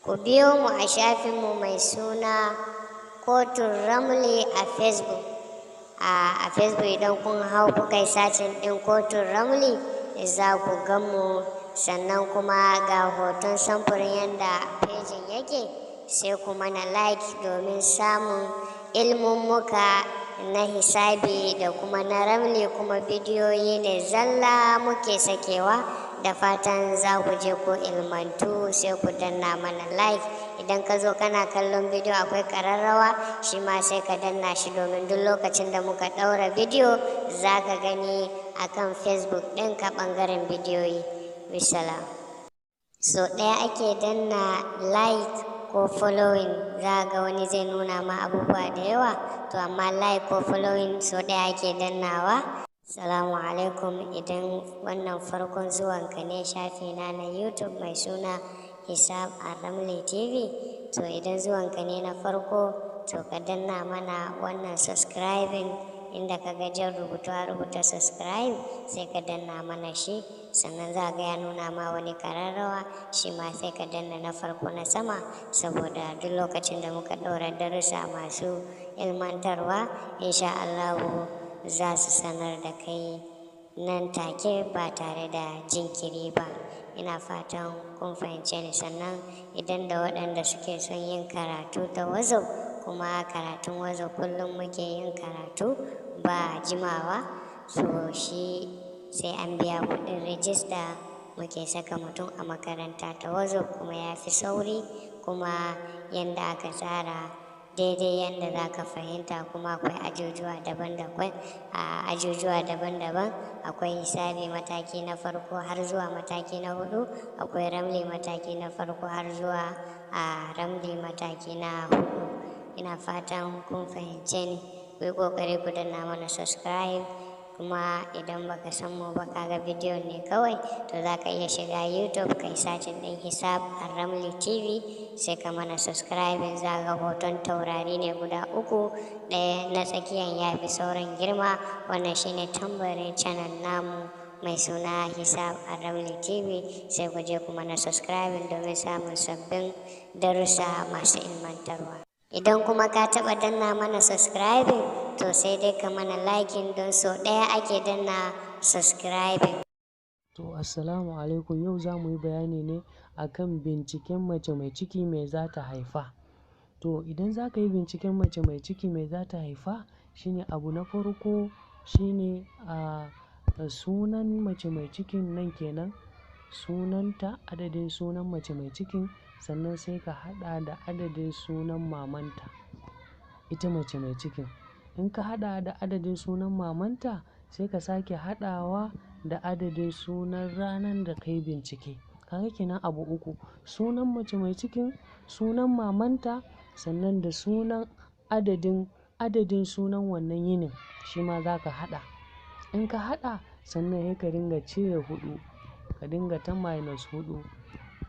Ku biyo mu a shafinmu mai suna Kotun Ramli a Facebook. A Facebook idan kun hau kuka yi sacin ɗin Kotun Ramli za ku gan mu, sannan kuma ga hoton samfurin yadda fejin yake, sai ku mana like domin samun ilmummuka na hisabi da kuma na ramli, kuma bidiyoyi ne zalla muke sakewa. Da fatan za ku je ku ilmantu, sai ku danna mana like. Idan ka zo kana kallon bidiyo akwai ƙararrawa, shi ma sai ka danna shi domin duk lokacin da muka ɗaura bidiyo za ka gani akan Facebook ɗinka ɓangaren bidiyoyi. Bisalam. So ɗaya ake danna like ko following, za ga wani zai nuna ma abubuwa da yawa, to amma like ko following so ɗaya ake dannawa. Salamu alaikum. Idan wannan farkon zuwanka ne shafina na YouTube mai suna Hisab Ramli TV, to idan zuwanka ne na farko to ka danna mana wannan subscribing inda ka ga jan rubutu a rubuta subscribe, sai ka danna mana shi, sannan za ga ya nuna ma wani ƙararrawa, shi ma sai ka danna na farko na sama, saboda duk lokacin da muka ɗora darussa masu ilmantarwa insha Allahu za su sanar da kai nan take ba tare da jinkiri ba. Ina fatan kun fahimce ni. Sannan idan da waɗanda suke son yin karatu ta WhatsApp, kuma karatun WhatsApp kullum muke yin karatu ba jimawa, so shi sai an biya kuɗin rijista muke saka mutum a makaranta ta WhatsApp, kuma ya fi sauri, kuma yanda aka tsara daidai yanda za ka fahimta, kuma akwai ajujuwa daban-daban. Akwai hisabi mataki na farko har zuwa mataki na 4, akwai ramli mataki na farko har zuwa ramli mataki na 4. Ina fatan kun fahimce ni. Ku yi ƙoƙari ku danna mana subscribe, kuma idan baka san mu ba kaga bidiyon ne kawai, to za ka iya shiga YouTube kai sacin ɗin Hisab Ramli TV, sai ka mana subscribing. Za ga hoton taurari ne guda 3, ɗaya na tsakiyan ya fi sauran girma, wannan shine tambarin channel namu mai suna Hisab Ramli TV. Sai ku je ku mana subscribing domin samun sabbin darussa masu ilmantarwa. Idan kuma ka taɓa danna mana subscribing, to sai dai ka mana liking, don so ɗaya ake danna subscribing. To assalamu alaikum. Yau za mu yi bayani ne akan binciken mace mai ciki mai za ta haifa. To idan za ka yi binciken mace mai ciki mai za ta haifa, shine abu na farko shine sunan mace mai cikin nan kenan, sunanta, adadin sunan mace mai cikin, sannan sai ka haɗa da adadin sunan mamanta, ita mace mai cikin. In ka haɗa da adadin sunan mamanta, sai ka sake haɗawa da adadin sunan ranar da ka yi bincike. Kaga kenan abu 3: sunan mace mai cikin, sunan mamanta, sannan da sunan adadin sunan wannan yinin, shi ma za ka haɗa. In ka haɗa, sannan sai ka dinga cire 4, ka dinga ta -4.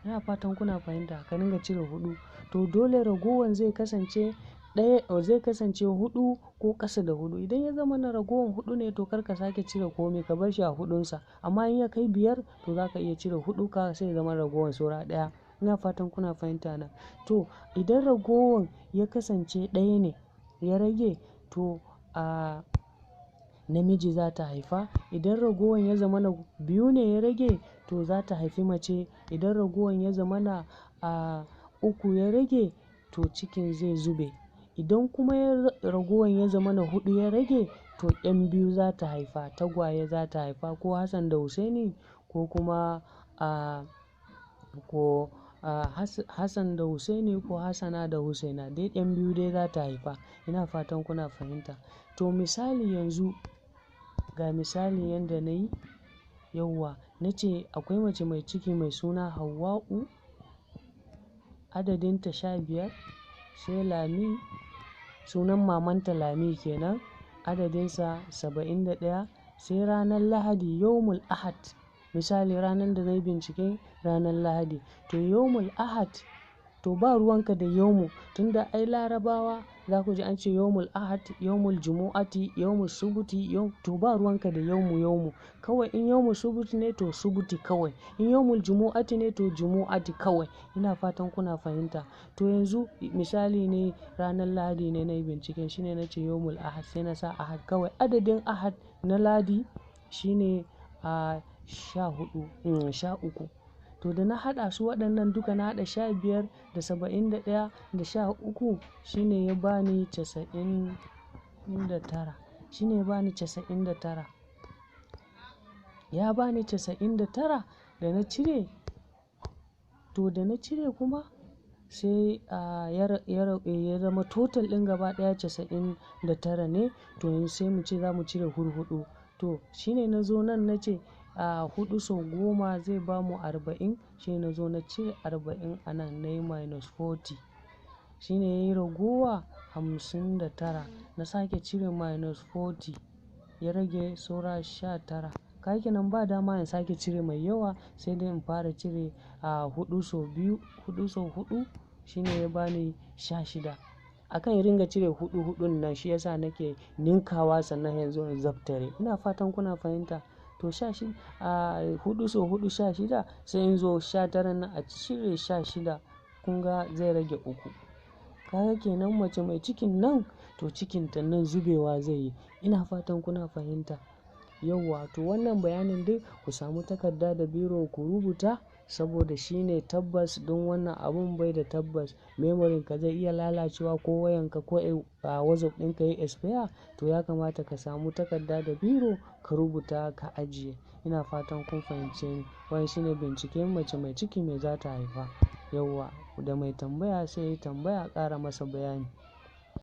Ina fatan kuna fahimta. Ka dinga cire 4, to dole ragowar zai kasance 4 ko ƙasa da 4. Idan ya zama na ragowar 4 ne, to kar ka sake cire komai, ka bar shi a 4-sa. Amma in ya kai 5, to za ka iya cire 4, ka sai ya zama ragowar saura 1. Ina fatan kuna fahimta na. To idan ragowar ya kasance 1 ne ya rage, to namiji za ta haifa. Idan ragowar ya zama na 2 ne ya rage, to za ta haifi mace. Idan ragowar ya zama na 3 ya rage, to cikin zai zube. Idan kuma ragowar ya zama na 4 ya rage, to 'yan biyu za ta haifa, tagwaye za ta haifa, ko Hassan da Husaini, ko kuma Hassan da Husaini, ko Hassana da Husaina, dai 'yan biyu dai za ta haifa. Ina fatan kuna fahimta. To misali yanzu, ga misali yanda na yi, yauwa, na ce akwai mace mai ciki mai suna Hauwa'u, adadinta 15, sai Lami, sunan mamanta Lami kenan, adadinsa 71, sai ranar Lahadi Yawmul Ahad. Misali ranar da na yi bincike ranar Lahadi, to Yawmul Ahad to ba ruwanka da yaumu, tunda ai larabawa za ku ji an ce yaumul ahad, yaumul jumu'ati, yaumul subuti, to ba ruwanka da yaumu kawai. In yaumul subuti ne to subuti kawai, in yaumul jumu'ati ne to jumu'ati kawai. Ina fatan kuna fahimta. To yanzu misali ne ranar Lahadi ne na yi binciken, shine na ce yaumul ahad, sai na sa ahad kawai. Adadin ahad na Lahadi shine 13. To da na haɗa su waɗannan duka, na haɗa 15 da 71 da 13, shine ya bani 99. Shine ya bani 99. Ya bani 99 da na cire. To da na cire kuma sai ya zama total ɗin gaba ɗaya 99 ne. To yanzu sai mu ce za mu cire hurhuɗu. To shine na zo nan na ce 4 sau 10 zai ba mu 40. Shine na zo na cire 40 a nan, na yi minus 40. Shine ya yi ragowa 59. Na sake cire minus 40, ya rage saura 19. Ka kenan ba dama in sake cire mai yawa, sai dai in fara cire 4 sau 2, 4 sau 4 shine ya bani 16. Akan ringa cire 4 nan shi yasa nake ninkawa sannan yanzu in zabtare. Ina fatan kuna fahimta. To 4 sau 4 16, sai in zo 19 nan a cire 16, kun ga zai rage 3. Kaga kenan mace mai cikin nan to cikinta nan zubewa zai yi. Ina fatan kuna fahimta. Yauwa, to wannan bayanin dai ku samu takarda da biro ku rubuta, saboda shine tabbas. Don wannan abun bai da tabbas, memorin ka zai iya lalacewa ko wayanka ko WhatsApp ɗinka yi expire. To ya kamata ka samu takarda da biro ka rubuta ka ajiye. Ina fatan kun fahimce ni. Wannan shine binciken mace mai ciki me za ta haifa. Yauwa, da mai tambaya sai ya tambaya, ƙara masa bayani.